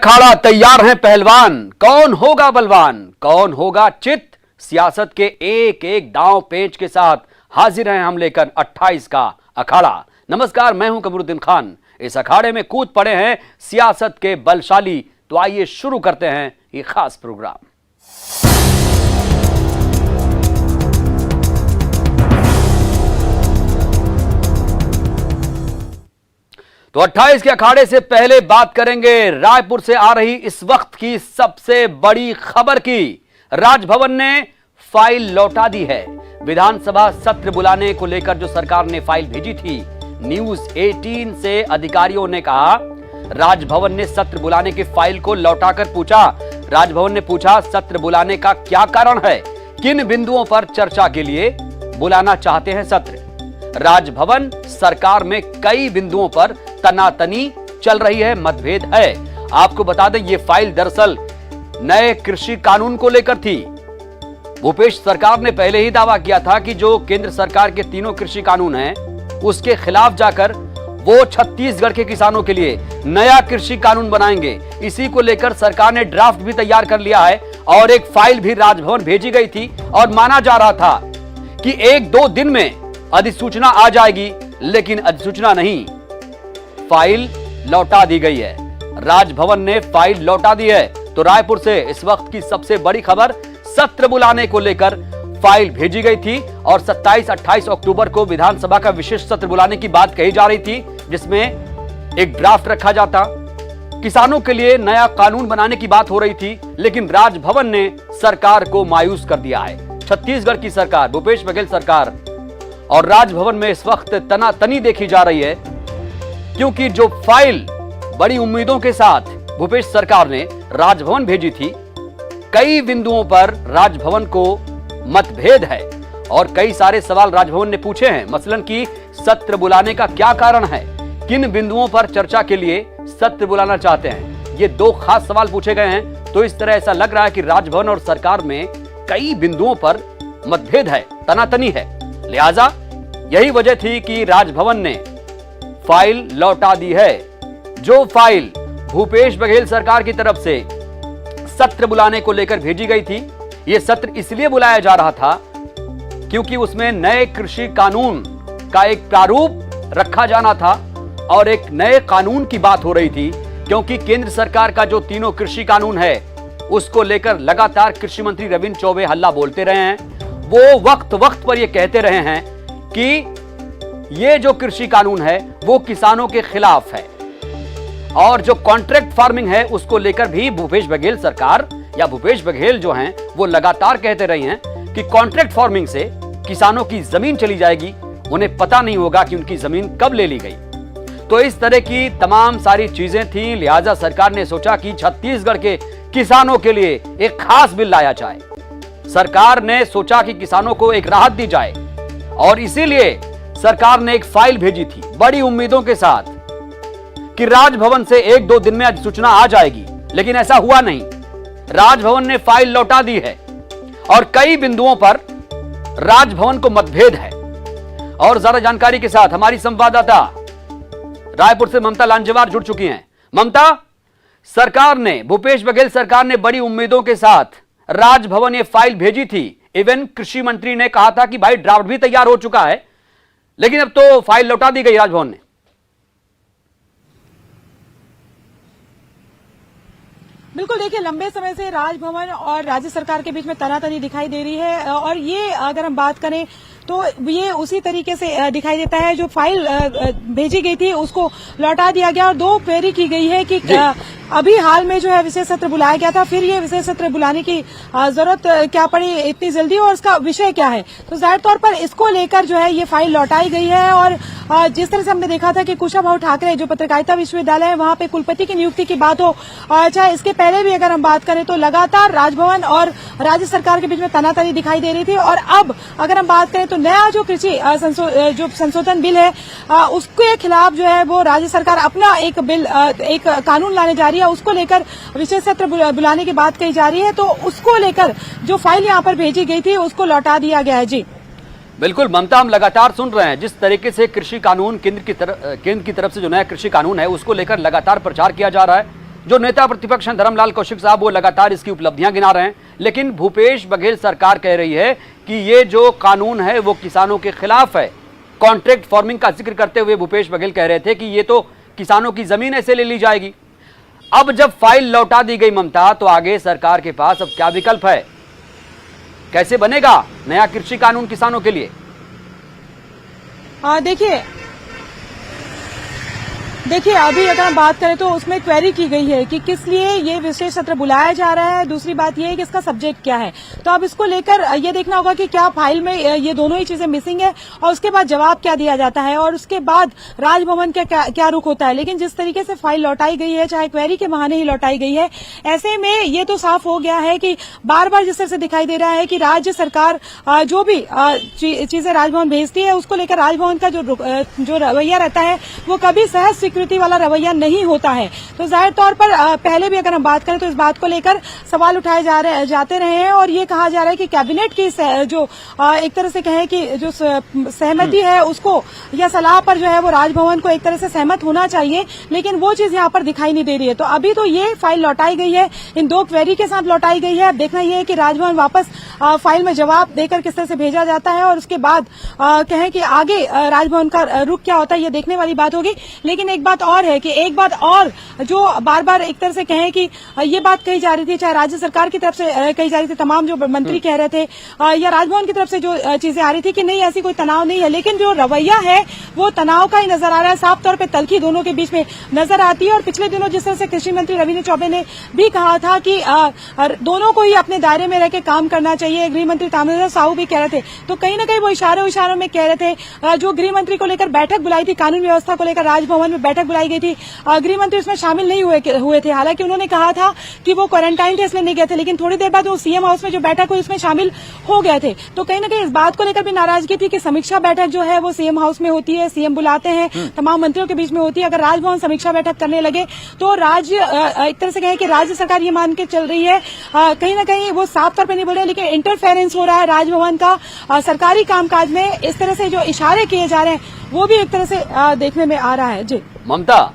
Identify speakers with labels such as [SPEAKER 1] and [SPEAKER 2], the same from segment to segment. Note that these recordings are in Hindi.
[SPEAKER 1] अखाड़ा तैयार हैं पहलवान, कौन होगा बलवान, कौन होगा चित। सियासत के एक एक दांव पेच के साथ हाजिर हैं हम लेकर 28 का अखाड़ा। नमस्कार, मैं हूं कमरुद्दीन खान। इस अखाड़े में कूद पड़े हैं सियासत के बलशाली। तो आइए शुरू करते हैं ये खास प्रोग्राम। तो 28 के अखाड़े से पहले बात करेंगे रायपुर से आ रही इस वक्त की सबसे बड़ी खबर की। राजभवन ने फाइल लौटा दी है। विधानसभा सत्र बुलाने को लेकर जो सरकार ने फाइल भेजी थी, न्यूज 18 से अधिकारियों ने कहा राजभवन ने सत्र बुलाने की फाइल को लौटाकर पूछा। राजभवन ने पूछा सत्र बुलाने का क्या कारण है, किन बिंदुओं पर चर्चा के लिए बुलाना चाहते हैं सत्र। राजभवन सरकार में कई बिंदुओं पर तनातनी चल रही है, मतभेद है। आपको बता दें ये फाइल दरअसल नए कृषि कानून को लेकर थी। भूपेश सरकार ने पहले ही दावा किया था कि जो केंद्र सरकार के तीनों कृषि कानून हैं उसके खिलाफ जाकर वो छत्तीसगढ़ के किसानों के लिए नया कृषि कानून बनाएंगे। इसी को लेकर सरकार ने ड्राफ्ट भी तैयार कर लिया है और एक फाइल भी राजभवन भेजी गई थी और माना जा रहा था कि 1-2 दिन में अधिसूचना आ जाएगी, लेकिन अधिसूचना नहीं, फाइल लौटा दी गई है। राजभवन ने फाइल लौटा दी है। तो रायपुर से इस वक्त की सबसे बड़ी खबर, सत्र बुलाने को लेकर फाइल भेजी गई थी और 27-28 अक्टूबर को विधानसभा का विशेष सत्र बुलाने की बात कही जा रही थी, जिसमें एक ड्राफ्ट रखा जाता, किसानों के लिए नया कानून बनाने की बात हो रही थी। लेकिन राजभवन ने सरकार को मायूस कर दिया है। छत्तीसगढ़ की सरकार, भूपेश बघेल सरकार, और राजभवन में इस वक्त तनातनी देखी जा रही है, क्योंकि जो फाइल बड़ी उम्मीदों के साथ भूपेश सरकार ने राजभवन भेजी थी, कई बिंदुओं पर राजभवन को मतभेद है और कई सारे सवाल राजभवन ने पूछे हैं। मसलन कि सत्र बुलाने का क्या कारण है, किन बिंदुओं पर चर्चा के लिए सत्र बुलाना चाहते हैं, ये 2 खास सवाल पूछे गए हैं। तो इस तरह ऐसा लग रहा है कि राजभवन और सरकार में कई बिंदुओं पर मतभेद है, तनातनी है। लिहाजा यही वजह थी कि राजभवन ने फाइल लौटा दी है। जो फाइल भूपेश बघेल सरकार की तरफ से सत्र बुलाने को लेकर भेजी गई थी, यह सत्र इसलिए बुलाया जा रहा था क्योंकि उसमें नए कृषि कानून का एक प्रारूप रखा जाना था और एक नए कानून की बात हो रही थी, क्योंकि केंद्र सरकार का जो तीनों कृषि कानून है उसको लेकर लगातार कृषि मंत्री रविंद्र चौबे हल्ला बोलते रहे हैं। वो वक्त वक्त पर यह कहते रहे हैं कि ये जो कृषि कानून है वो किसानों के खिलाफ है, और जो कॉन्ट्रैक्ट फार्मिंग है उसको लेकर भी भूपेश बघेल सरकार या भूपेश बघेल जो हैं वो लगातार कहते रहे हैं कि कॉन्ट्रैक्ट फार्मिंग से किसानों की जमीन चली जाएगी, उन्हें पता नहीं होगा कि उनकी जमीन कब ले ली गई। तो इस तरह की तमाम सारी चीजें थी। लिहाजा सरकार ने सोचा कि छत्तीसगढ़ के किसानों के लिए एक खास बिल लाया जाए। सरकार ने सोचा कि किसानों को एक राहत दी जाए और इसीलिए सरकार ने एक फाइल भेजी थी बड़ी उम्मीदों के साथ कि राजभवन से 1-2 दिन में अधिसूचना आ जाएगी, लेकिन ऐसा हुआ नहीं। राजभवन ने फाइल लौटा दी है और कई बिंदुओं पर राजभवन को मतभेद है। और ज्यादा जानकारी के साथ हमारी संवाददाता रायपुर से ममता लांजेवार जुड़ चुकी हैं। ममता, सरकार ने, भूपेश बघेल सरकार ने बड़ी उम्मीदों के साथ राजभवन ये फाइल भेजी थी। इवन कृषि मंत्री ने कहा था कि भाई ड्राफ्ट भी तैयार हो चुका है, लेकिन अब तो फाइल लौटा दी गई राजभवन ने।
[SPEAKER 2] बिल्कुल, देखिए लंबे समय से राजभवन और राज्य सरकार के बीच में तनातनी दिखाई दे रही है और ये अगर हम बात करें तो ये उसी तरीके से दिखाई देता है। जो फाइल भेजी गई थी उसको लौटा दिया गया और 2 क्वेरी की गई है कि अभी हाल में जो है विशेष सत्र बुलाया गया था, फिर ये विशेष सत्र बुलाने की जरूरत क्या पड़ी इतनी जल्दी और इसका विषय क्या है। तो जाहिर तौर पर इसको लेकर जो है ये फाइल लौटाई गई है। और जिस तरह से हमने देखा था कि कुशाभाऊ ठाकरे जो पत्रकारिता विश्वविद्यालय है वहां पे कुलपति की नियुक्ति की बात हो, चाहे इसके पहले भी अगर हम बात करें तो लगातार राजभवन और राज्य सरकार के बीच में तनातनी दिखाई दे रही थी। और अब अगर हम बात करें तो नया जो कृषि जो संशोधन बिल है उसके खिलाफ जो है वो राज्य सरकार अपना एक बिल, एक कानून लाने जा रही है, उसको लेकर विशेष सत्र बुलाने की बात कही जा रही है। तो उसको लेकर जो फाइल यहाँ पर भेजी गई थी उसको लौटा दिया गया है। जी
[SPEAKER 1] बिल्कुल ममता, हम लगातार सुन रहे हैं जिस तरीके से कृषि कानून केंद्र की तरफ से जो नया कृषि कानून है उसको लेकर लगातार प्रचार किया जा रहा है। जो नेता प्रतिपक्ष हैं धर्मलाल कौशिक साहब, वो लगातार इसकी उपलब्धियां गिना रहे हैं, लेकिन भूपेश बघेल सरकार कह रही है कि ये जो कानून है वो किसानों के खिलाफ है। कॉन्ट्रैक्ट फार्मिंग का जिक्र करते हुए भूपेश बघेल कह रहे थे कि ये तो किसानों की जमीन ऐसे ले ली जाएगी। अब जब फाइल लौटा दी गई ममता, तो आगे सरकार के पास अब क्या विकल्प है? कैसे बनेगा नया कृषि कानून किसानों के लिए?
[SPEAKER 2] देखिए अभी अगर हम बात करें तो उसमें क्वेरी की गई है कि किस लिए ये विशेष सत्र बुलाया जा रहा है। दूसरी बात ये है कि इसका सब्जेक्ट क्या है। तो अब इसको लेकर ये देखना होगा कि क्या फाइल में ये दोनों ही चीजें मिसिंग है और उसके बाद जवाब क्या दिया जाता है और उसके बाद राजभवन क्या रुख होता है। लेकिन जिस तरीके से फाइल लौटाई गई है, चाहे क्वेरी के बहाने ही लौटाई गई है, ऐसे में ये तो साफ हो गया है कि बार बार जिस तरह से दिखाई दे रहा है कि राज्य सरकार जो भी चीजें राजभवन भेजती है उसको लेकर राजभवन का जो रवैया रहता है वो कभी सहज स्वीकृति वाला रवैया नहीं होता है। तो जाहिर तौर पर पहले भी अगर हम बात करें तो इस बात को लेकर सवाल उठाए जाते रहे हैं और ये कहा जा रहा है कि कैबिनेट की जो एक तरह से कहें कि जो सहमति है उसको या सलाह पर जो है वो राजभवन को एक तरह से सहमत होना चाहिए, लेकिन वो चीज यहाँ पर दिखाई नहीं दे रही है। तो अभी तो ये फाइल लौटाई गई है, इन दो क्वेरी के साथ लौटाई गई है। अब देखना ये है कि राजभवन वापस फाइल में जवाब देकर किस तरह से भेजा जाता है और उसके बाद कहें कि आगे राजभवन का रुख क्या होता है, ये देखने वाली बात होगी। लेकिन एक बात और है कि एक बात और जो बार बार एक तरह से कहें कि ये बात कही जा रही थी, चाहे राज्य सरकार की तरफ से कही जा रही थी, तमाम जो मंत्री कह रहे थे या राजभवन की तरफ से जो चीजें आ रही थी कि नहीं ऐसी कोई तनाव नहीं है, लेकिन जो रवैया है वो तनाव का ही नजर आ रहा है। साफ तौर पर तल्खी दोनों के बीच में नजर आती है। और पिछले दिनों जिस तरह से कृषि मंत्री रविन्द्र चौबे ने भी कहा था कि दोनों को ही अपने दायरे में रहकर काम करना चाहिए, गृह मंत्री ताम्रध्वज साहू भी कह रहे थे। तो कहीं न कहीं वो इशारों में कह रहे थे। जो गृह मंत्री को लेकर बैठक बुलाई थी, कानून व्यवस्था को लेकर राजभवन में बैठक बुलाई गई थी, गृह मंत्री उसमें शामिल नहीं हुए थे। हालांकि उन्होंने कहा था कि वो क्वारंटाइन थे इसलिए नहीं गए थे, लेकिन थोड़ी देर बाद वो सीएम हाउस में जो बैठक हुई उसमें शामिल हो गए थे। तो कहीं न कहीं इस बात को लेकर भी नाराजगी थी कि समीक्षा बैठक जो है वो सीएम हाउस में होती है, सीएम बुलाते हैं, तमाम मंत्रियों के बीच में होती है। अगर राजभवन समीक्षा बैठक करने लगे तो राज्य एक तरह से कहें कि राज्य सरकार ये मान के चल रही है, कहीं न कहीं वो साफ तौर पर नहीं बोल रहे, लेकिन इंटरफेरेंस हो रहा है राजभवन का सरकारी कामकाज में। इस तरह से जो इशारे किए जा रहे हैं वो भी एक तरह से देखने में आ रहा है। जी
[SPEAKER 1] ममता,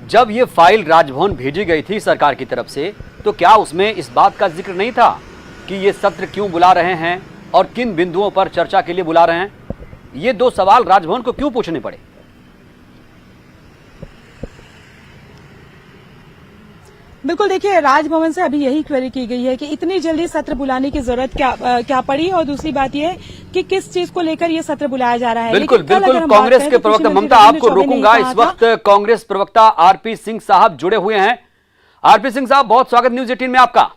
[SPEAKER 1] जब ये फाइल राजभवन भेजी गई थी सरकार की तरफ से, तो क्या उसमें इस बात का जिक्र नहीं था कि ये सत्र क्यों बुला रहे हैं और किन बिंदुओं पर चर्चा के लिए बुला रहे हैं? ये दो सवाल राजभवन को क्यों पूछने पड़े?
[SPEAKER 2] बिल्कुल, देखिए राजभवन से अभी यही क्वेरी की गई है कि इतनी जल्दी सत्र बुलाने की जरूरत क्या पड़ी, और दूसरी बात यह है कि किस चीज को लेकर ये सत्र बुलाया जा रहा है।
[SPEAKER 1] बिल्कुल कांग्रेस के प्रवक्ता, ममता आपको रोकूंगा, इस वक्त कांग्रेस प्रवक्ता आरपी सिंह साहब जुड़े हुए हैं। आरपी सिंह साहब, बहुत स्वागत न्यूज 18 में आपका।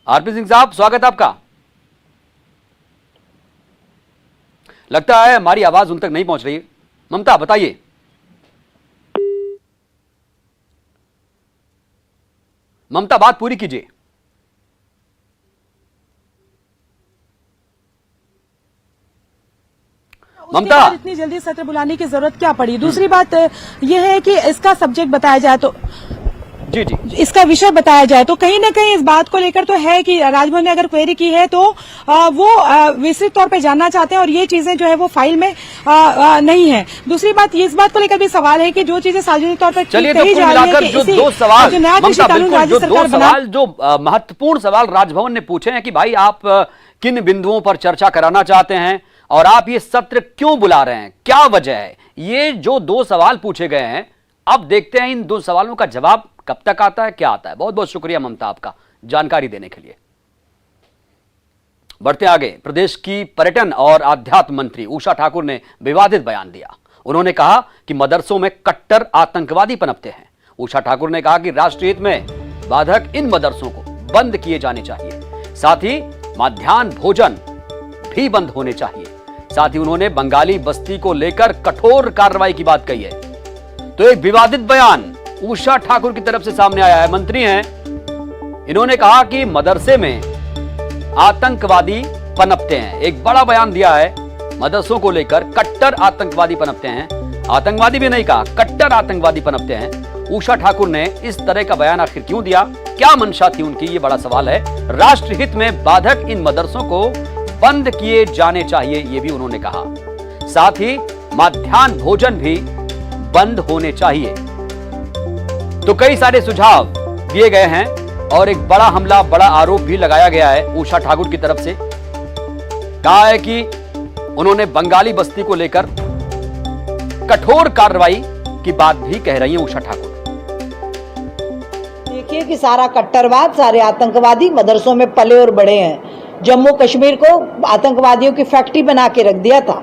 [SPEAKER 1] आरपी सिंह साहब, स्वागत आपका। लगता है हमारी आवाज उन तक नहीं पहुंच रही है। ममता बताइए। ममता, बात पूरी कीजिए। ममता,
[SPEAKER 2] इतनी जल्दी सत्र बुलाने की जरूरत क्या पड़ी? दूसरी बात यह है कि इसका सब्जेक्ट बताया जाए तो
[SPEAKER 1] जी
[SPEAKER 2] इसका विषय बताया जाए तो कहीं न कहीं इस बात को लेकर तो है कि राजभवन ने अगर क्वेरी की है तो वो विस्तृत तौर पे जानना चाहते हैं और ये चीजें जो है वो फाइल में नहीं है। दूसरी बात इस बात को लेकर भी सवाल है कि जो चीजें सार्वजनिक तौर पर
[SPEAKER 1] चलिए, तो कुल मिलाकर जो दो सवाल जो महत्वपूर्ण सवाल राजभवन ने पूछे हैं कि भाई आप किन बिंदुओं पर चर्चा कराना चाहते हैं और आप ये सत्र क्यों बुला रहे हैं, क्या वजह है, ये जो दो सवाल पूछे गए हैं, अब देखते हैं इन दो सवालों का जवाब कब तक आता है, क्या आता है। बहुत बहुत शुक्रिया ममता आपका जानकारी देने के लिए। बढ़ते आगे, प्रदेश की पर्यटन और आध्यात्म मंत्री उषा ठाकुर ने विवादित बयान दिया। उन्होंने कहा कि मदरसों में कट्टर आतंकवादी पनपते हैं। उषा ठाकुर ने कहा कि राष्ट्रीय हित में बाधक इन मदरसों को बंद किए जाने चाहिए, साथ ही मध्याह्न भोजन भी बंद होने चाहिए। साथ ही उन्होंने बंगाली बस्ती को लेकर कठोर कार्रवाई की बात कही है। तो एक विवादित बयान उषा ठाकुर की तरफ से सामने आया है। मंत्री हैं, इन्होंने कहा कि मदरसे में आतंकवादी पनपते हैं। एक बड़ा बयान दिया है, मदरसों को लेकर कट्टर आतंकवादी पनपते हैं। आतंकवादी भी नहीं कहा, कट्टर आतंकवादी पनपते हैं। उषा ठाकुर ने इस तरह का बयान आखिर क्यों दिया, क्या मंशा थी उनकी, ये बड़ा सवाल है। राष्ट्र हित में बाधक इन मदरसों को बंद किए जाने चाहिए, ये भी उन्होंने कहा। साथ ही मध्याह्न भोजन भी बंद होने चाहिए। तो कई सारे सुझाव दिए गए हैं और एक बड़ा हमला, बड़ा आरोप भी लगाया गया है उषा ठाकुर की तरफ से। कहा है कि उन्होंने बंगाली बस्ती को लेकर कठोर कार्रवाई की बात भी कह रही हैं उषा ठाकुर।
[SPEAKER 3] देखिए कि सारा कट्टरवाद, सारे आतंकवादी मदरसों में पले और बड़े हैं। जम्मू कश्मीर को आतंकवादियों की फैक्ट्री बना के रख दिया था।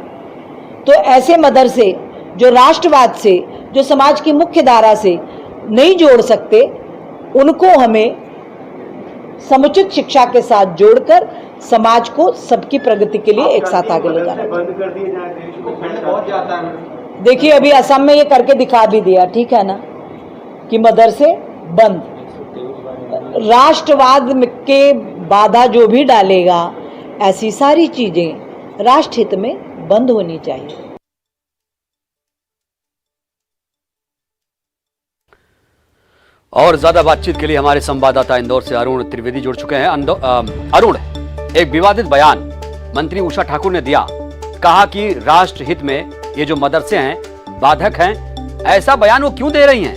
[SPEAKER 3] तो ऐसे मदरसे जो राष्ट्रवाद से, जो समाज की मुख्य धारा से नहीं जोड़ सकते, उनको हमें समुचित शिक्षा के साथ जोड़कर समाज को सबकी प्रगति के लिए एक साथ आगे ले जाना चाहिए। देखिए अभी असम में ये करके दिखा भी दिया, ठीक है ना, कि मदरसे बंद। राष्ट्रवाद के बाधा जो भी डालेगा, ऐसी सारी चीजें राष्ट्र हित में बंद होनी चाहिए।
[SPEAKER 1] और ज्यादा बातचीत के लिए हमारे संवाददाता इंदौर से अरुण त्रिवेदी जुड़ चुके हैं। अरुण, एक विवादित बयान मंत्री उषा ठाकुर ने दिया, कहा कि राष्ट्र हित में ये जो मदरसे हैं बाधक हैं। ऐसा बयान वो क्यों दे रही हैं?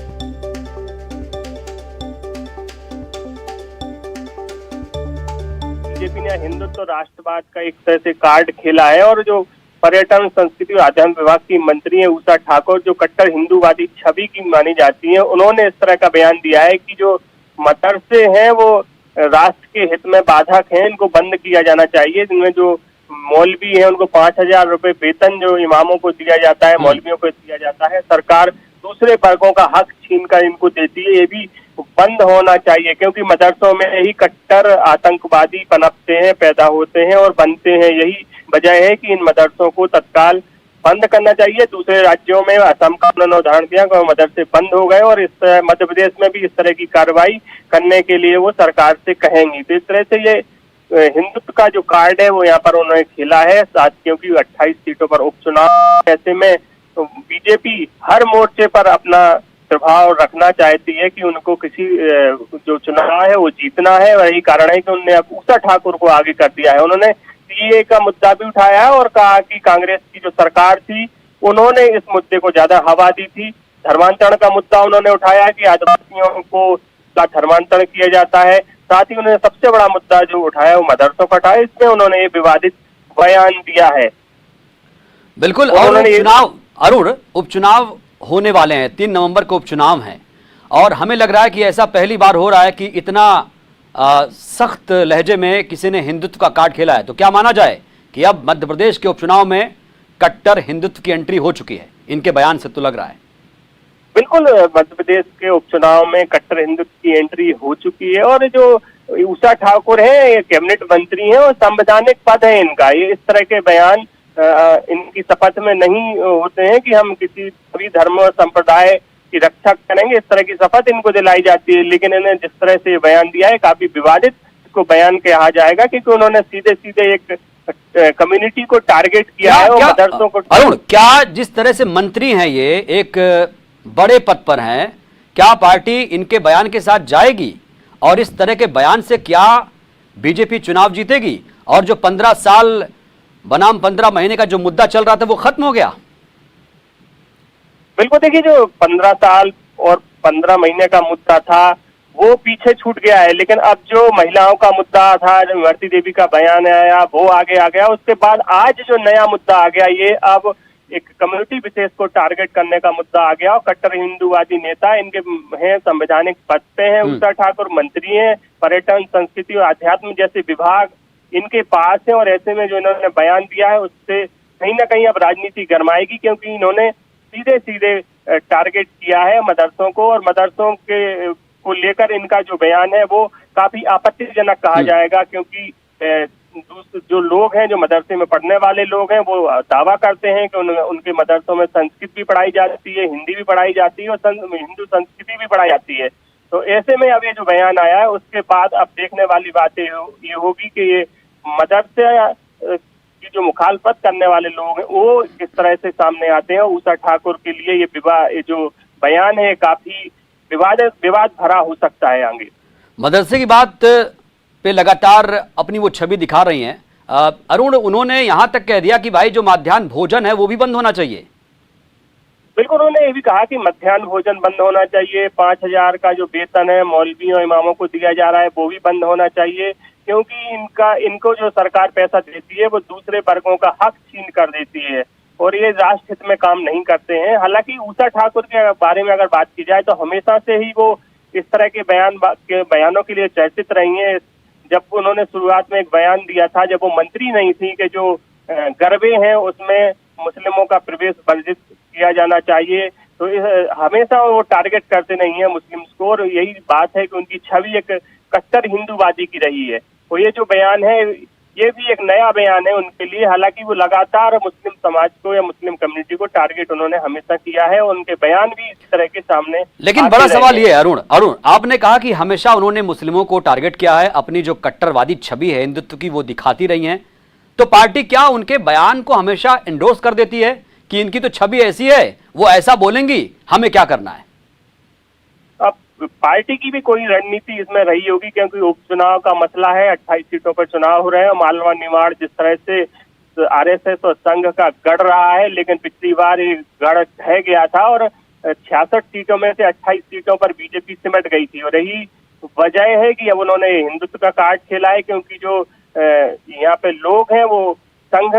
[SPEAKER 4] बीजेपी ने हिंदुत्व राष्ट्रवाद का एक तरह से कार्ड खेला है और जो पर्यटन, संस्कृति और आध्यात्म विभाग की मंत्री है उषा ठाकुर, जो कट्टर हिंदूवादी छवि की मानी जाती है, उन्होंने इस तरह का बयान दिया है कि जो मदरसे हैं वो राष्ट्र के हित में बाधक हैं, इनको बंद किया जाना चाहिए। जिनमें जो मौलवी हैं उनको 5,000 रुपए वेतन जो इमामों को दिया जाता है, मौलवियों को दिया जाता है, सरकार दूसरे वर्गों का हक छीन कर इनको देती है, ये भी बंद होना चाहिए। क्योंकि मदरसों में ही कट्टर आतंकवादी पनपते हैं, पैदा होते हैं और बनते हैं। यही वजह है कि इन मदरसों को तत्काल बंद करना चाहिए। दूसरे राज्यों में, असम का उन्होंने उदाहरण दिया, मदरसे बंद हो गए और इस मध्य प्रदेश में भी इस तरह की कार्रवाई करने के लिए वो सरकार से कहेंगी। तो इस तरह से ये हिंदुत्व का जो कार्ड है वो यहाँ पर उन्होंने खेला है। साथ क्योंकि 28 सीटों पर उपचुनाव, ऐसे में तो बीजेपी हर मोर्चे पर अपना प्रभाव रखना चाहती है कि उनको किसी जो चुनाव है वो जीतना है। वही कारण है कि उन्होंने अब उषा ठाकुर को आगे कर दिया है। उन्होंने सीए का मुद्दा भी उठाया है और कहा कि कांग्रेस की जो सरकार थी उन्होंने इस मुद्दे को ज्यादा हवा दी थी। धर्मांतरण का मुद्दा उन्होंने उठाया कि आदिवासियों को का धर्मांतरण किया जाता है। साथ ही उन्होंने सबसे बड़ा मुद्दा जो उठाया वो मदरसों का उठाया। इसमें उन्होंने ये विवादित बयान दिया है।
[SPEAKER 1] बिल्कुल। और अरुण, उपचुनाव होने वाले हैं, 3 नवंबर को उपचुनाव हैं और हमें लग रहा है कि ऐसा पहली बार हो रहा है कि इतना सख्त लहजे में किसी ने हिंदुत्व का कार्ड खेला है। तो क्या माना जाए कि अब मध्य प्रदेश के उपचुनाव में कट्टर हिंदुत्व की एंट्री हो चुकी है? इनके बयान से तो लग रहा है।
[SPEAKER 4] बिल्कुल, मध्य प्रदेश के उपचुनाव में कट्टर हिंदुत्व की एंट्री हो चुकी है और जो उषा ठाकुर है ये कैबिनेट मंत्री हैं और संवैधानिक पद है इनका। ये इस तरह के बयान इनकी शपथ में नहीं होते हैं कि हम किसी सभी धर्म और संप्रदाय की रक्षा करेंगे, इस तरह की शपथ इनको दिलाई जाती है। लेकिन इन्हें जिस तरह से बयान दिया है काफी विवादित इसको बयान कहा जाएगा, क्योंकि उन्होंने सीधे सीधे एक कम्युनिटी को टारगेट किया है और मदरसों को।
[SPEAKER 1] अरुण, क्या जिस तरह से मंत्री हैं ये एक बड़े पद पर हैं, क्या पार्टी इनके बयान के साथ जाएगी और इस तरह के बयान से क्या बीजेपी चुनाव जीतेगी? और जो 15 साल बनाम 15 महीने का जो मुद्दा चल रहा था वो खत्म हो गया?
[SPEAKER 4] बिल्कुल, देखिए जो 15 साल और 15 महीने का मुद्दा था वो पीछे छूट गया है। लेकिन अब जो महिलाओं का मुद्दा था, जो इमरती देवी का बयान आया वो आगे आ गया। उसके बाद आज जो नया मुद्दा आ गया, ये अब एक कम्युनिटी विशेष को टारगेट करने का मुद्दा आ गया। और कट्टर हिंदूवादी नेता इनके हैं, संवैधानिक पद पे हैं। उषा ठाकुर मंत्री हैं, पर्यटन, संस्कृति और आध्यात्म जैसे विभाग इनके पास है। और ऐसे में जो इन्होंने बयान दिया है उससे कहीं ना कहीं अब राजनीति गरमाएगी, क्योंकि इन्होंने सीधे सीधे टारगेट किया है मदरसों को। और मदरसों के को लेकर इनका जो बयान है वो काफी आपत्तिजनक कहा जाएगा, क्योंकि जो लोग हैं, जो मदरसे में पढ़ने वाले लोग हैं, वो दावा करते हैं कि उनके मदरसों में संस्कृत भी पढ़ाई जाती है, हिंदी भी पढ़ाई जाती है और हिंदू संस्कृति भी पढ़ाई जाती है। तो ऐसे में अब ये जो बयान आया है उसके बाद अब देखने वाली बात ये होगी कि ये मदरसे की जो मुखालफत करने वाले लोग हैं वो किस तरह से सामने आते हैं। उषा ठाकुर के लिए ये जो बयान है काफी विवाद भरा हो सकता है आगे।
[SPEAKER 1] मदरसे की बात पे लगातार अपनी वो छवि दिखा रही हैं अरुण। उन्होंने यहां तक कह दिया कि भाई जो मध्याह्न भोजन है वो भी बंद होना चाहिए।
[SPEAKER 4] बिल्कुल, उन्होंने ये भी कहा कि मध्याह्न भोजन बंद होना चाहिए, 5,000 का जो वेतन है मौलवियों इमामों को दिया जा रहा है वो भी बंद होना चाहिए, क्योंकि इनको जो सरकार पैसा देती है वो दूसरे वर्गों का हक छीन कर देती है और ये राष्ट्र हित में काम नहीं करते हैं। हालांकि उषा ठाकुर के बारे में अगर बात की जाए तो हमेशा से ही वो इस तरह के बयानों के लिए चर्चित रही हैं। जब उन्होंने शुरुआत में एक बयान दिया था जब वो मंत्री नहीं थी कि जो गरबे हैं उसमें मुस्लिमों का प्रवेश वर्जित किया जाना चाहिए, तो हमेशा वो टारगेट करते नहीं है मुस्लिम्स को और यही बात है कि उनकी छवि एक कट्टर हिंदूवादी की रही है। तो ये जो बयान है ये भी एक नया बयान है उनके लिए। हालांकि वो लगातार मुस्लिम समाज को या मुस्लिम कम्युनिटी को टारगेट उन्होंने हमेशा किया है और उनके बयान भी इस तरह के सामने।
[SPEAKER 1] लेकिन बड़ा सवाल ये है अरुण, आपने कहा कि हमेशा उन्होंने मुस्लिमों को टारगेट किया है, अपनी जो कट्टरवादी छवि है हिंदुत्व की वो दिखाती रही है, तो पार्टी क्या उनके बयान को हमेशा इंडोर्स कर देती है कि इनकी तो छवि ऐसी है, वो ऐसा बोलेंगी, हमें क्या करना है?
[SPEAKER 4] अब पार्टी की भी कोई रणनीति इसमें रही होगी, क्योंकि उपचुनाव का मसला है, 28 सीटों पर चुनाव हो रहे हैं। मालवा निमाड़ जिस तरह से आरएसएस और संघ का गढ़ रहा है, लेकिन पिछली बार ये गढ़ ढह गया था और 66 सीटों में से 28 सीटों पर बीजेपी सिमट गई थी और यही वजह है कि अब उन्होंने हिंदुत्व का कार्ड खेला है, क्योंकि जो यहाँ पे लोग हैं वो संघ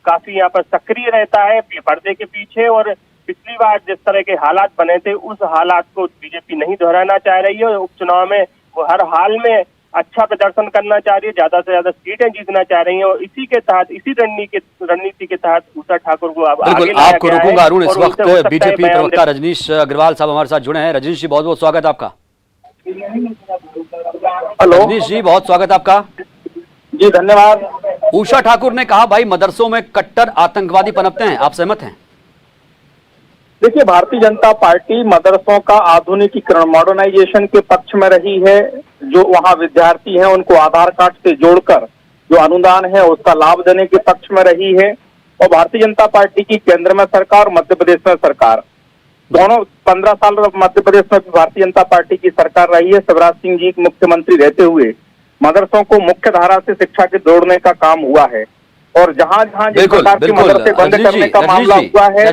[SPEAKER 4] काफी यहाँ पर सक्रिय रहता है पर्दे के पीछे और पिछली बार जिस तरह के हालात बने थे उस हालात को बीजेपी नहीं दोहराना चाह रही है और उपचुनाव में वो हर हाल में अच्छा प्रदर्शन करना चाह रही है, ज्यादा से ज्यादा सीटें जीतना चाह रही है और इसी के तहत इसी रणनीति के तहत उषा ठाकुर को अब आगे लाया
[SPEAKER 1] आपको रुकूंगा अरुण। इस वक्त बीजेपी प्रवक्ता रजनीश अग्रवाल साहब हमारे साथ जुड़े हैं। रजनीश जी बहुत बहुत स्वागत आपका।
[SPEAKER 5] हेलो
[SPEAKER 1] रजनीश जी बहुत स्वागत आपका।
[SPEAKER 5] जी धन्यवाद।
[SPEAKER 1] उषा ठाकुर ने कहा भाई मदरसों में कट्टर आतंकवादी पनपते हैं, आप सहमत हैं?
[SPEAKER 5] देखिए, भारतीय जनता पार्टी मदरसों का आधुनिकीकरण मॉडर्नाइजेशन के पक्ष में रही है। जो वहां विद्यार्थी हैं उनको आधार कार्ड से जोड़कर जो अनुदान है उसका लाभ देने के पक्ष में रही है और भारतीय जनता पार्टी की केंद्र में सरकार और मध्य प्रदेश में सरकार दोनों 15 साल मध्य प्रदेश में भारतीय जनता पार्टी की सरकार रही है। शिवराज सिंह जी मुख्यमंत्री रहते हुए मदरसों को मुख्य धारा से शिक्षा के जोड़ने का काम हुआ है और जहां जहां जिस प्रकार के मदरसे बंद करने का मामला हुआ है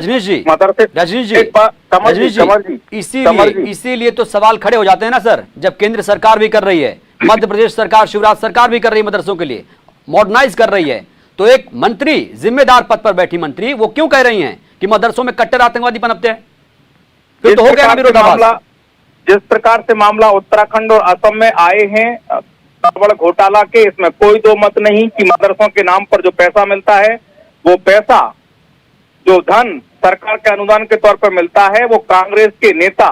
[SPEAKER 1] इसीलिए तो सवाल खड़े हो जाते हैं ना सर, जब केंद्र सरकार भी कर रही है, मध्य प्रदेश सरकार शिवराज सरकार भी कर रही है मदरसों के लिए मॉडर्नाइज कर रही है, तो एक मंत्री जिम्मेदार पद पर बैठी मंत्री वो क्यों कह रही हैं कि मदरसों में कट्टर आतंकवादी पनपते हैं? फिर तो हो गया ना विरोधाभास।
[SPEAKER 5] जिस प्रकार से मामला उत्तराखंड और असम में आए हैं बड़ा घोटाला के, इसमें कोई दो मत नहीं कि मदरसों के नाम पर जो पैसा मिलता है वो पैसा जो धन सरकार के अनुदान के तौर पर मिलता है वो कांग्रेस के नेता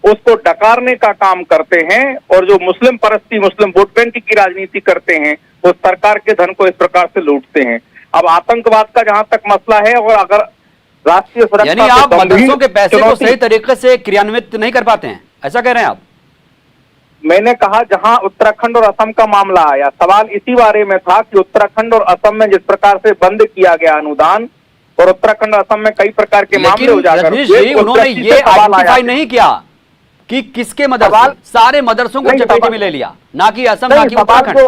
[SPEAKER 5] उसको डकारने का काम करते हैं और जो मुस्लिम परस्ती मुस्लिम वोट बैंक की राजनीति करते हैं वो सरकार के धन को इस प्रकार से लूटते हैं। अब आतंकवाद का जहां तक मसला है और अगर राष्ट्रीय सुरक्षा
[SPEAKER 1] यानी आप मदरसों के पैसे को सही तरीके से क्रियान्वित नहीं कर पाते हैं, ऐसा कह रहे हैं आप?
[SPEAKER 5] मैंने कहा जहां उत्तराखंड और असम का मामला आया, सवाल इसी बारे में था कि उत्तराखंड और असम में जिस प्रकार से बंद किया गया अनुदान और उत्तराखंड और असम में कई प्रकार के मामले उजागर हुए,
[SPEAKER 1] उन्होंने ये आइडेंटिफाई नहीं किया कि किसके मदरसे, सारे मदरसों को चपेट में ले लिया, ना कि असम ना कि उत्तराखंड।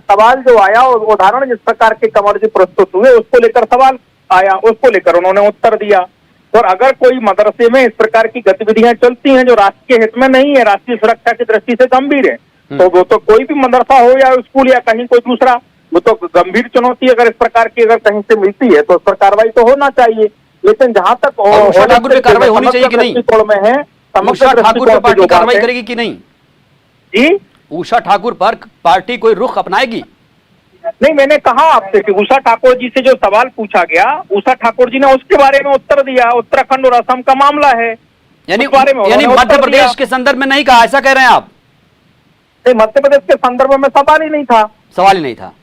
[SPEAKER 5] सवाल जो आया और उदाहरण जिस प्रकार के कमर जी प्रस्तुत हुए उसको लेकर सवाल आया, उसको लेकर उन्होंने उत्तर दिया। और अगर कोई मदरसे में इस प्रकार की गतिविधियां चलती हैं जो राष्ट्र के हित में नहीं है, राष्ट्रीय सुरक्षा की दृष्टि से गंभीर है, तो वो तो कोई भी मदरसा हो या स्कूल या कहीं कोई दूसरा, वो तो गंभीर चुनौती अगर इस प्रकार की अगर कहीं से मिलती है तो उस पर कार्रवाई तो होना चाहिए। लेकिन जहां तक
[SPEAKER 1] उषा ठाकुर पे कार्रवाई होनी चाहिए कि नहीं?
[SPEAKER 5] में है
[SPEAKER 1] उषा ठाकुर पर पार्टी कार्रवाई करेगी कि नहीं?
[SPEAKER 5] जी,
[SPEAKER 1] उषा ठाकुर पर पार्टी कोई रुख अपनाएगी?
[SPEAKER 5] नहीं, मैंने कहा आपसे कि उषा ठाकुर जी से जो सवाल पूछा गया उषा ठाकुर जी ने उसके बारे में उत्तर दिया। उत्तराखंड और असम का मामला है,
[SPEAKER 1] यानी मध्य प्रदेश के संदर्भ में नहीं कहा, ऐसा कह रहे हैं आप?
[SPEAKER 5] नहीं, मध्य प्रदेश के संदर्भ में सवाल ही नहीं था।
[SPEAKER 1] सवाल ही नहीं था।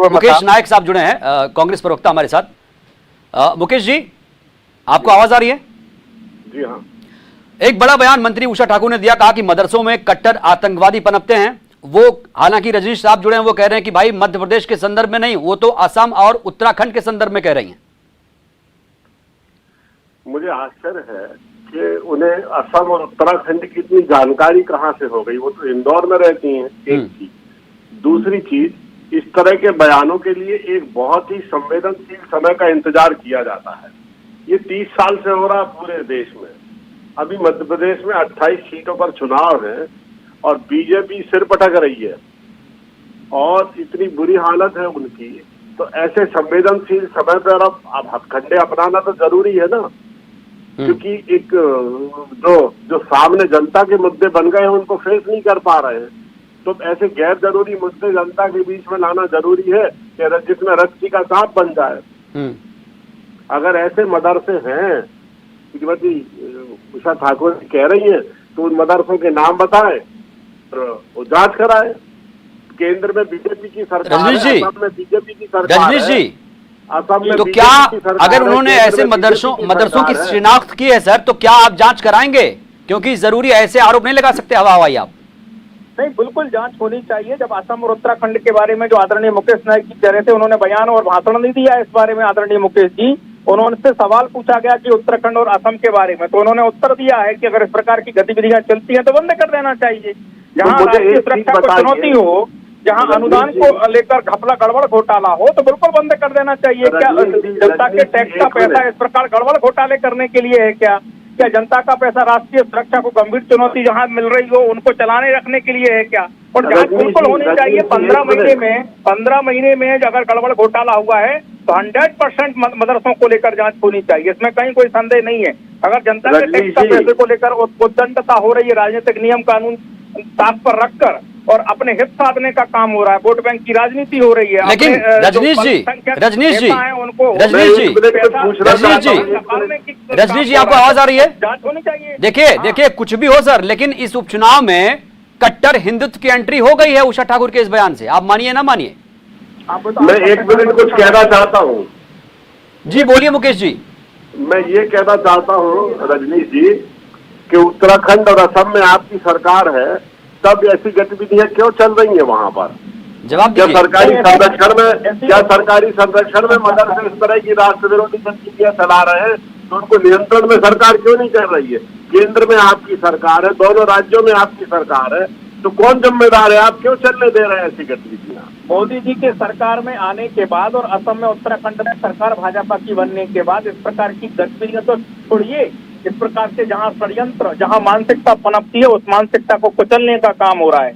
[SPEAKER 1] मुकेश नायक साहब जुड़े हैं, कांग्रेस प्रवक्ता हमारे साथ। मुकेश जी, आपको आवाज आ रही है?
[SPEAKER 6] जी हाँ।
[SPEAKER 1] एक बड़ा बयान मंत्री उषा ठाकुर ने दिया, कहा कि मदरसों में कट्टर आतंकवादी पनपते हैं। वो हालांकि रजनीश साहब जुड़े हैं, वो कह रहे हैं कि भाई मध्य प्रदेश के संदर्भ में नहीं, वो तो असम और उत्तराखंड के संदर्भ में कह रही हैं।
[SPEAKER 6] मुझे आश्चर्य है कि उन्हें असम और उत्तराखंड की इतनी जानकारी कहां से हो गई। वो तो इंदौर में रहती हैं, एक चीज। दूसरी चीज, इस तरह के बयानों के लिए एक बहुत ही संवेदनशील समय का इंतजार किया जाता है। ये 30 साल से हो रहा है पूरे देश में। अभी मध्य प्रदेश में 28 सीटों पर चुनाव है और बीजेपी सिर पटक रही है और इतनी बुरी हालत है उनकी। तो ऐसे संवेदनशील समय पर अब हथकंडे अपनाना तो जरूरी है ना, क्योंकि एक जो सामने जनता के मुद्दे बन गए हैं उनको फेस नहीं कर पा रहे हैं। तो ऐसे गैर जरूरी मुद्दे जनता के बीच में लाना जरूरी है कि जिसमें रस्सी का सांप बन जाए। अगर ऐसे मदरसे हैं, श्रीमती उषा ठाकुर कह रही हैं, तो उन मदरसों के नाम बताएं और वो जांच कराएं। केंद्र में बीजेपी की सरकार है, असम में बीजेपी की सरकार है, असम में
[SPEAKER 1] तो क्या अगर उन्होंने ऐसे मदरसों की शिनाख्त की है सर, तो क्या आप जांच कराएंगे? क्योंकि जरूरी ऐसे आरोप नहीं लगा सकते हवा हवाई आप।
[SPEAKER 5] नहीं, बिल्कुल जांच होनी चाहिए। जब असम और उत्तराखंड के बारे में जो आदरणीय मुकेश नायक जी कह रहे थे, उन्होंने बयान और भाषण नहीं दिया इस बारे में। आदरणीय मुकेश जी, उन्होंने सवाल पूछा गया कि उत्तराखंड और असम के बारे में, तो उन्होंने उत्तर दिया है कि अगर इस प्रकार की गतिविधियां चलती हैं तो बंद कर देना चाहिए। जहां राष्ट्रीय सुरक्षा को चुनौती हो, जहां अनुदान को लेकर घपला गड़बड़ घोटाला हो, तो बिल्कुल बंद कर देना चाहिए। क्या जनता के टैक्स का पैसा इस प्रकार गड़बड़ घोटाले करने के लिए है क्या? क्या जनता का पैसा राष्ट्रीय सुरक्षा को गंभीर चुनौती जहां मिल रही हो उनको चलाने रखने के लिए है क्या? और जांच बिल्कुल होनी चाहिए। 15 महीने में अगर गड़बड़ घोटाला हुआ है तो 100% मदरसों को लेकर जांच होनी चाहिए। इसमें कहीं कोई संदेह नहीं है। अगर जनता के टैक्स का पैसे को लेकर उद्दंडता हो रही है, राजनीतिक नियम कानून साथ पर रखकर और अपने हित साधने का काम हो रहा है, वोट बैंक की राजनीति हो रही है।
[SPEAKER 1] लेकिन रजनीश जी आपको आवाज आ रही है?
[SPEAKER 5] जांच होनी चाहिए।
[SPEAKER 1] देखिए कुछ भी हो सर, लेकिन इस उपचुनाव में कट्टर हिंदुत्व की एंट्री हो गई है उषा ठाकुर के इस बयान से। आप मानिए ना मानिए?
[SPEAKER 6] मैं 1 मिनट कुछ कहना चाहता हूँ।
[SPEAKER 1] जी बोलिए मुकेश जी।
[SPEAKER 6] मैं ये कहना चाहता हूँ रजनीश जी कि उत्तराखंड और असम में आपकी सरकार है, तब ऐसी गतिविधियां क्यों चल रही है वहां पर?
[SPEAKER 1] जवाब
[SPEAKER 6] क्या सरकारी संरक्षण में मदरसे इस तरह की राष्ट्र विरोधी गतिविधियां चला रहे हैं तो उनको नियंत्रण में सरकार क्यों नहीं कर रही है? केंद्र में आपकी सरकार है, दोनों राज्यों में आपकी सरकार है, तो कौन जिम्मेदार है? आप क्यों चलने दे रहे हैं ऐसी गतिविधियां?
[SPEAKER 5] मोदी जी के सरकार में आने के बाद और असम में उत्तराखंड में सरकार भाजपा की बनने के बाद इस प्रकार की गतिविधियां तो छोड़िए। इस प्रकार से जहां षड्यंत्र, जहां मानसिकता पनपती है, उस मानसिकता को कुचलने का काम हो रहा है।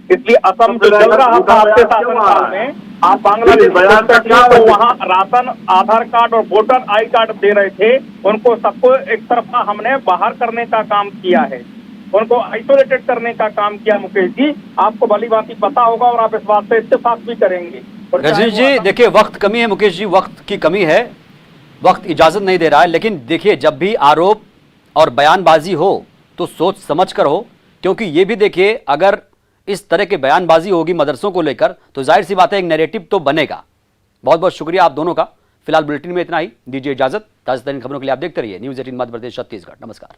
[SPEAKER 5] इसलिए असम जो चल रहा था आपके शासनकाल में, आप बांग्लादेश तो वहाँ राशन, आधार कार्ड और वोटर आई कार्ड दे रहे थे, उनको सबको एक तरफा हमने बाहर करने का काम किया है, उनको आइसोलेटेड करने का काम किया। मुकेश जी, आपको भली भांति पता होगा और आप इस बात पे इत्तेफाक भी करेंगे।
[SPEAKER 1] रजनीश जी देखिए, वक्त कमी है मुकेश जी, वक्त की कमी है, वक्त इजाजत नहीं दे रहा है। लेकिन देखिए, जब भी आरोप और बयानबाजी हो तो सोच समझ कर हो, क्योंकि ये भी देखिए अगर इस तरह की बयानबाजी होगी मदरसों को लेकर तो जाहिर सी बात है एक नैरेटिव तो बनेगा। बहुत बहुत शुक्रिया आप दोनों का। फिलहाल बुलेटिन में इतना ही, दीजिए इजाजत। ताज़ा तरीन खबरों के लिए आप देखते रहिए न्यूज़ 18 मध्य प्रदेश छत्तीसगढ़। नमस्कार।